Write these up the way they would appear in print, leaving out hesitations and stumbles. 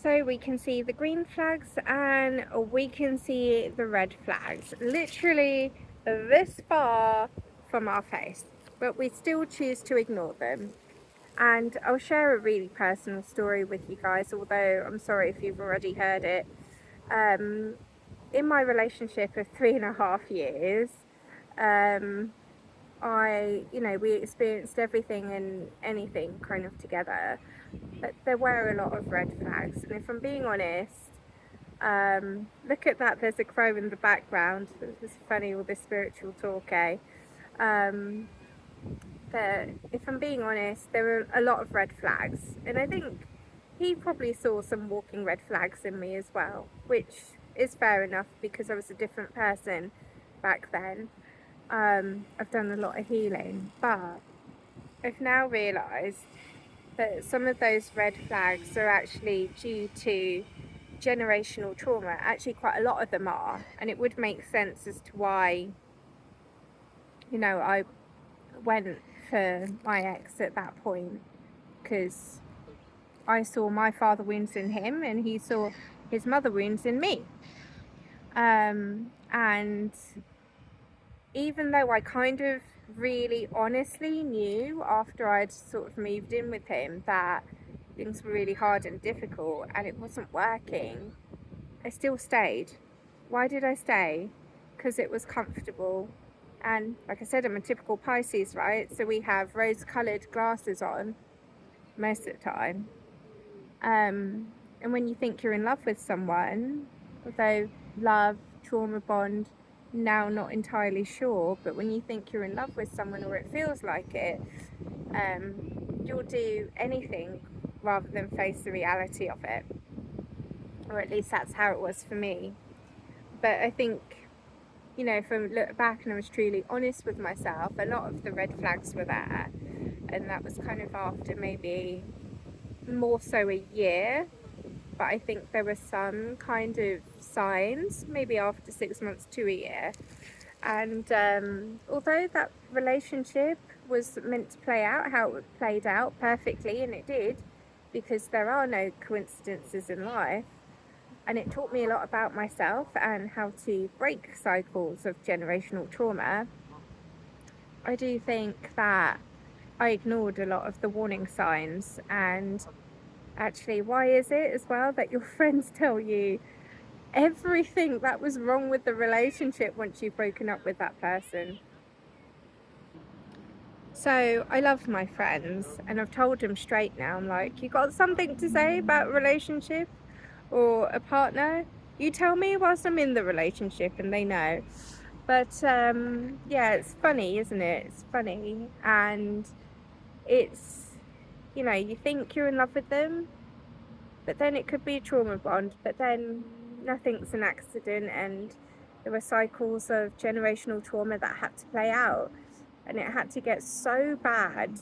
So we can see the green flags and we can see the red flags, literally this far from our face, but we still choose to ignore them. And I'll share a really personal story with you guys, although I'm sorry if you've already heard it. In my relationship of 3.5 years, um, we experienced everything and anything kind of together, but there were a lot of red flags. And if I'm being honest, look at that, there's a crow in the background. It's funny, all this spiritual talk, eh? Um, but if I'm being honest, there were a lot of red flags. And I think he probably saw some walking red flags in me as well, which is fair enough because I was a different person back then. I've done a lot of healing, but I've now realised that some of those red flags are actually due to generational trauma. Actually, quite a lot of them are, and it would make sense as to why, I went for my ex at that point, because I saw my father wounds in him and he saw his mother wounds in me. And even though I kind of really honestly knew after I'd sort of moved in with him that things were really hard and difficult and it wasn't working, I still stayed. Why did I stay? Because it was comfortable. And like I said, I'm a typical Pisces, right? So we have rose-coloured glasses on most of the time. And when you think you're in love with someone, although love, trauma bond, now not entirely sure, but when you think you're in love with someone or it feels like it, you'll do anything rather than face the reality of it. Or at least that's how it was for me. But I think, if I look back and I was truly honest with myself, a lot of the red flags were there. And that was kind of after maybe more so a year. But I think there were some kind of signs, maybe after 6 months to a year. And although that relationship was meant to play out how it played out perfectly, and it did, because there are no coincidences in life, and it taught me a lot about myself and how to break cycles of generational trauma, I do think that I ignored a lot of the warning signs. And actually, why is it as well that your friends tell you everything that was wrong with the relationship once you've broken up with that person? So I love my friends and I've told them straight now, I'm like, you got something to say about a relationship or a partner? You tell me whilst I'm in the relationship, and they know. But yeah, it's funny, isn't it? It's funny. And it's, you think you're in love with them, but then it could be a trauma bond, but then nothing's an accident, and there were cycles of generational trauma that had to play out, and it had to get so bad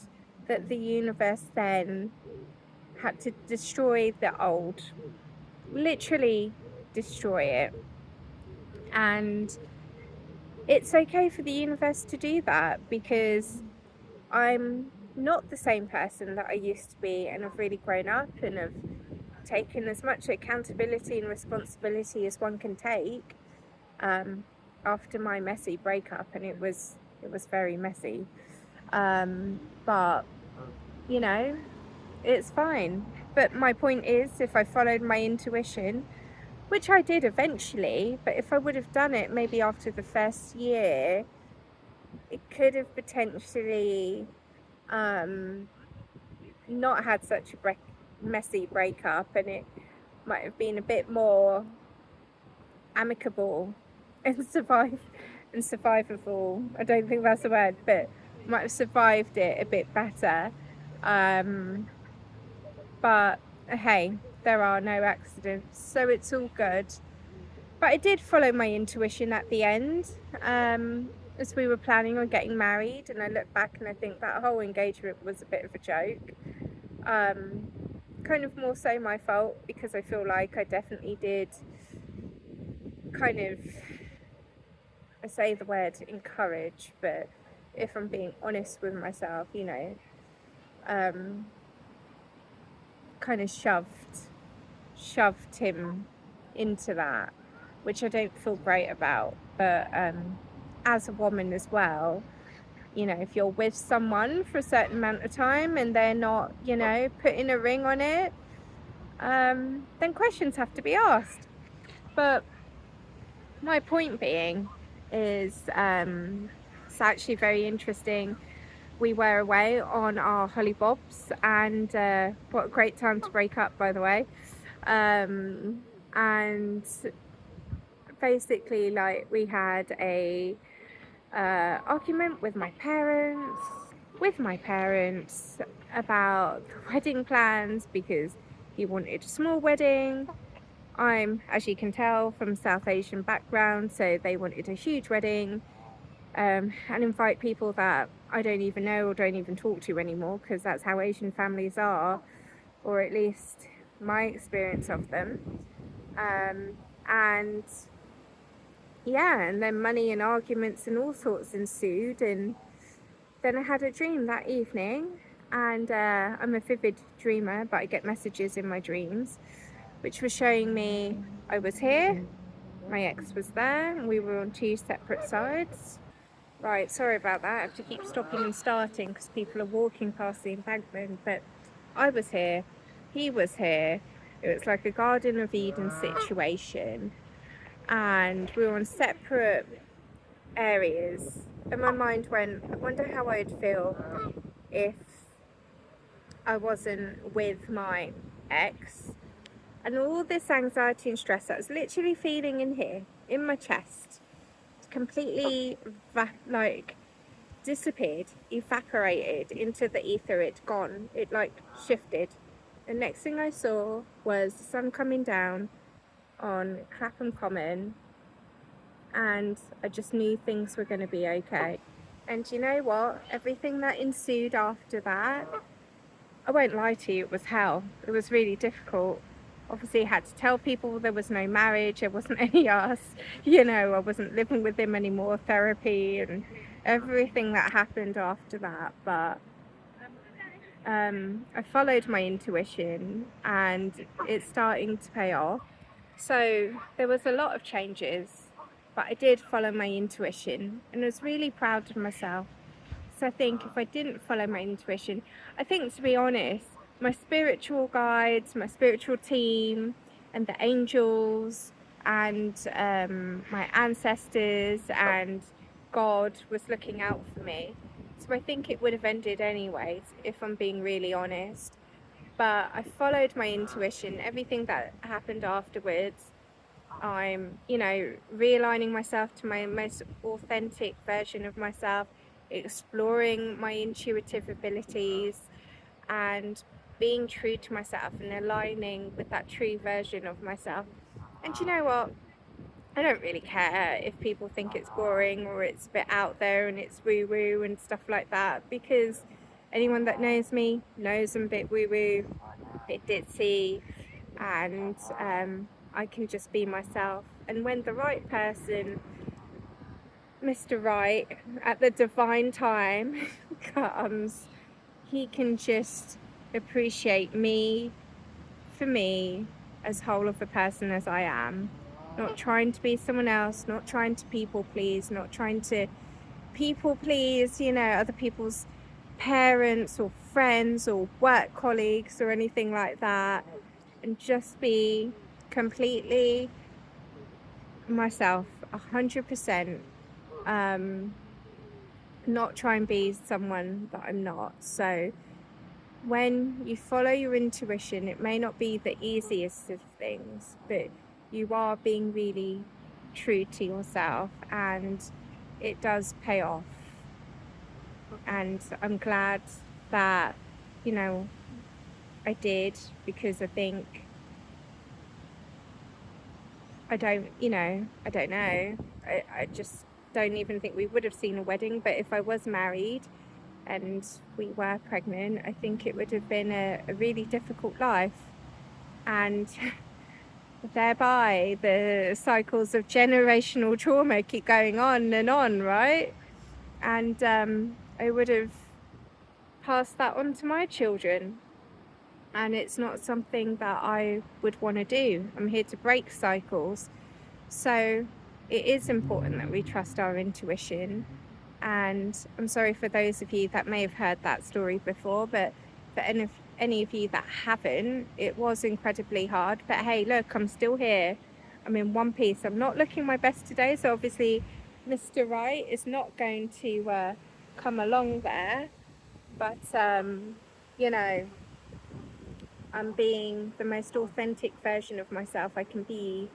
that the universe then had to destroy the old, literally destroy it. And it's okay for the universe to do that, because I'm not the same person that I used to be, and I've really grown up and have taken as much accountability and responsibility as one can take, after my messy breakup, and it was very messy. But it's fine. But my point is, if I followed my intuition, which I did eventually, but if I would have done it maybe after the first year, it could have potentially not had such a messy breakup, and it might have been a bit more amicable and survivable. I don't think that's a word, but might have survived it a bit better. But hey, there are no accidents, so it's all good. But I did follow my intuition at the end, as we were planning on getting married, and I look back and I think that whole engagement was a bit of a joke. Kind of more so my fault, because I feel like I definitely did kind of, I say the word encourage, but if I'm being honest with myself, kind of shoved shoved him into that, which I don't feel great about. But as a woman as well, you know, if you're with someone for a certain amount of time and they're not, you know, putting a ring on it, then questions have to be asked. But my point being is, it's actually very interesting. We were away on our hollybobs, and what a great time to break up, by the way. And basically, like, we had a argument with my parents about the wedding plans, because he wanted a small wedding. I'm, as you can tell, from South Asian background, so they wanted a huge wedding, and invite people that I don't even know or don't even talk to anymore, because that's how Asian families are, or at least my experience of them. And yeah, and then money and arguments and all sorts ensued. And then I had a dream that evening, and I'm a vivid dreamer, but I get messages in my dreams, which was showing me I was here, my ex was there, and we were on two separate sides. Right, sorry about that. I have to keep stopping and starting because people are walking past the embankment. But I was here, he was here. It was like a Garden of Eden situation, and we were on separate areas. And my mind went, I wonder how I'd feel if I wasn't with my ex. And all this anxiety and stress that I was literally feeling in here, in my chest, completely like disappeared, evaporated into the ether. It gone. It like shifted. The next thing I saw was the sun coming down on Clapham Common, and I just knew things were going to be okay. And you know what? Everything that ensued after that, I won't lie to you, it was hell. It was really difficult. Obviously, I had to tell people there was no marriage, there wasn't any us, you know, I wasn't living with him anymore, therapy and everything that happened after that. But I followed my intuition, and it's starting to pay off. So there was a lot of changes, but I did follow my intuition, and I was really proud of myself. So I think if I didn't follow my intuition, I think, to be honest, my spiritual guides, my spiritual team, and the angels, and my ancestors and God was looking out for me. So I think it would have ended anyways, if I'm being really honest. But I followed my intuition. Everything that happened afterwards, I'm, you know, realigning myself to my most authentic version of myself, exploring my intuitive abilities, and being true to myself and aligning with that true version of myself. And you know what? I don't really care if people think it's boring or it's a bit out there and it's woo woo and stuff like that, because anyone that knows me knows I'm a bit woo woo, a bit ditzy, and I can just be myself. And when the right person, Mr. Right, at the divine time comes, he can just appreciate me for me, as whole of a person as I am. Not trying to be someone else, not trying to people please, not trying to people please, you know, other people's parents or friends or work colleagues or anything like that. And just be completely myself, 100%. Not try and be someone that I'm not. So when you follow your intuition, it may not be the easiest of things, but you are being really true to yourself, and it does pay off. And I'm glad that, you know, I did, because I think I don't know. I just don't even think we would have seen a wedding. But if I was married and we were pregnant, I think it would have been a really difficult life. And thereby the cycles of generational trauma keep going on and on, right? And I would have passed that on to my children. and it's not something that I would want to do. I'm here to break cycles. So it is important that we trust our intuition. And I'm sorry for those of you that may have heard that story before, but for any of you that haven't, it was incredibly hard. But hey, look, I'm still here. I'm in one piece. I'm not looking my best today. So obviously, Mr. Right is not going to come along there. But, you know, I'm being the most authentic version of myself I can be.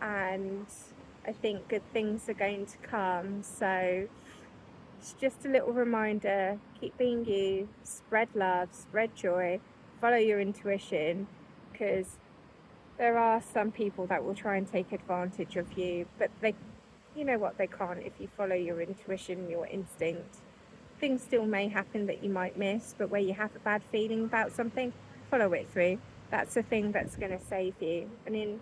And I think good things are going to come. So it's just a little reminder, keep being you, spread love, spread joy, follow your intuition, because there are some people that will try and take advantage of you, but you know what, they can't if you follow your intuition, your instinct. Things still may happen that you might miss, but where you have a bad feeling about something, follow it through. That's the thing that's going to save you. And in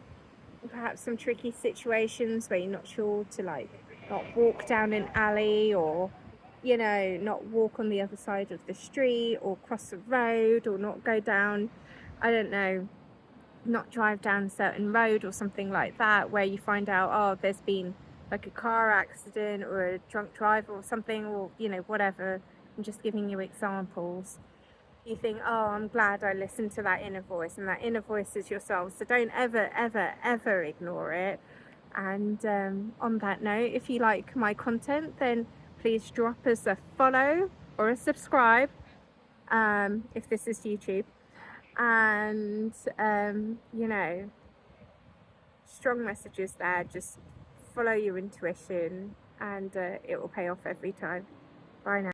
perhaps some tricky situations where you're not sure to like not walk down an alley, or not walk on the other side of the street, or cross the road, or not go down, I don't know, not drive down a certain road or something like that, where you find out, oh, there's been like a car accident or a drunk driver or something, or whatever. I'm just giving you examples. You think, oh, I'm glad I listened to that inner voice, and that inner voice is yourself. So don't ever, ever, ever ignore it. And on that note, if you like my content, then please drop us a follow or a subscribe, if this is YouTube. And, strong messages there. Just follow your intuition, and it will pay off every time. Bye now.